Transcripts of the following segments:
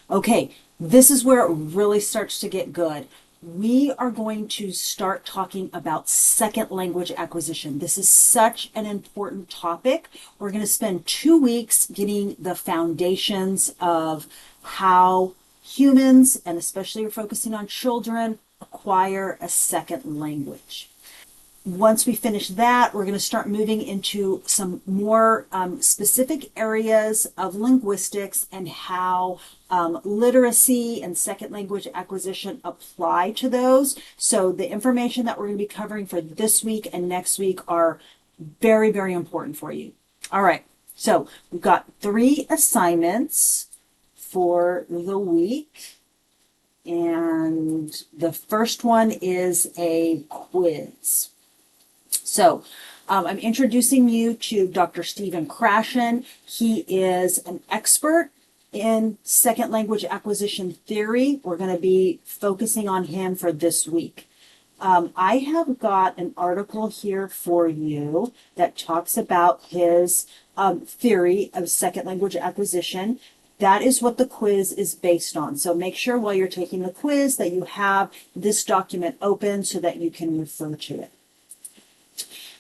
Okay, this is where it really starts to get good. We are going to start talking about second language acquisition. This is such an important topic. We're going to spend 2 weeks getting the foundations of how humans, and especially we're focusing on children, acquire a second language. Once we finish that, we're going to start moving into some more specific areas of linguistics and how literacy and second language acquisition apply to those. So the information that we're going to be covering for this week and next week are very, very important for you. All right, so we've got 3 assignments for the week. And the first one is a quiz. So I'm introducing you to Dr. Stephen Krashen. He is an expert in second language acquisition theory. We're going to be focusing on him for this week. I have got an article here for you that talks about his theory of second language acquisition. That is what the quiz is based on. So make sure while you're taking the quiz that you have this document open so that you can refer to it.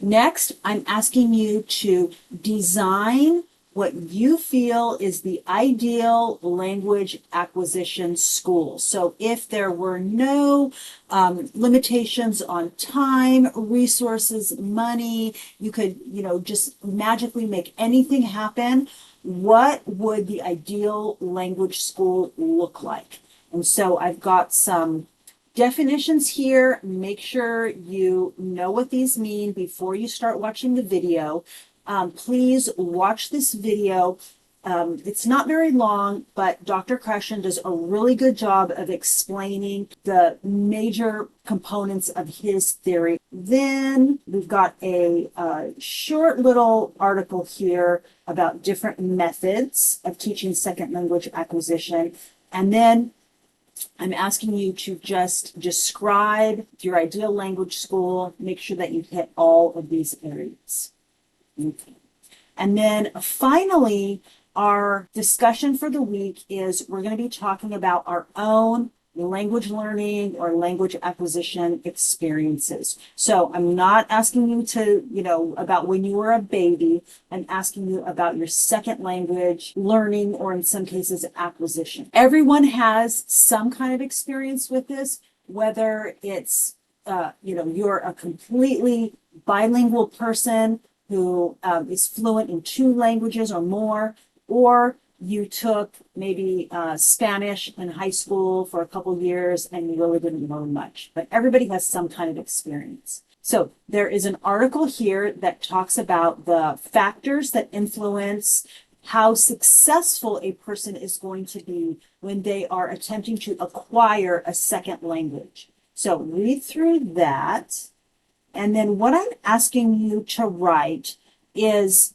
Next, I'm asking you to design what you feel is the ideal language acquisition school. So if there were no limitations on time, resources, money, you could, just magically make anything happen, what would the ideal language school look like? And so I've got some definitions here. Make sure you know what these mean before you start watching the video. Please watch this video. It's not very long, but Dr. Krashen does a really good job of explaining the major components of his theory. Then we've got a short little article here about different methods of teaching second language acquisition. And then I'm asking you to just describe your ideal language school. Make sure that you hit all of these areas. Okay. And then finally, our discussion for the week is we're going to be talking about our own language learning or language acquisition experiences. So I'm not asking you to, about when you were a baby. I'm asking you about your second language learning, or in some cases, acquisition. Everyone has some kind of experience with this, whether it's, you're a completely bilingual person who is fluent in 2 languages or more, or you took maybe Spanish in high school for a couple years and you really didn't learn much. But everybody has some kind of experience. So there is an article here that talks about the factors that influence how successful a person is going to be when they are attempting to acquire a second language. So read through that. And then what I'm asking you to write is,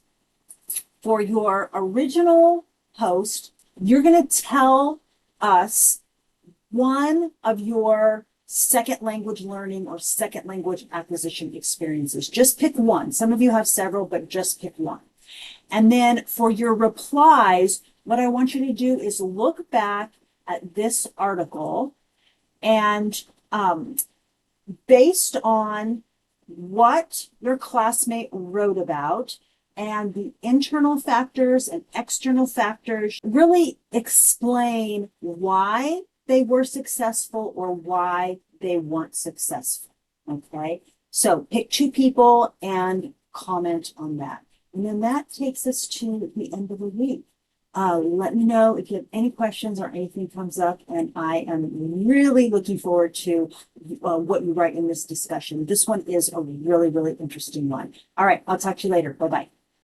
for your original host, you're going to tell us one of your second language learning or second language acquisition experiences. Just pick one. Some of you have several, but just pick one. And then for your replies, what I want you to do is look back at this article and based on what your classmate wrote about and the internal factors and external factors, really explain why they were successful or why they weren't successful. Okay, so pick 2 people and comment on that. And then that takes us to the end of the week. Let me know if you have any questions or anything comes up, and I am really looking forward to what you write in this discussion. This one is a really, really interesting one. All right, I'll talk to you later. Bye-bye.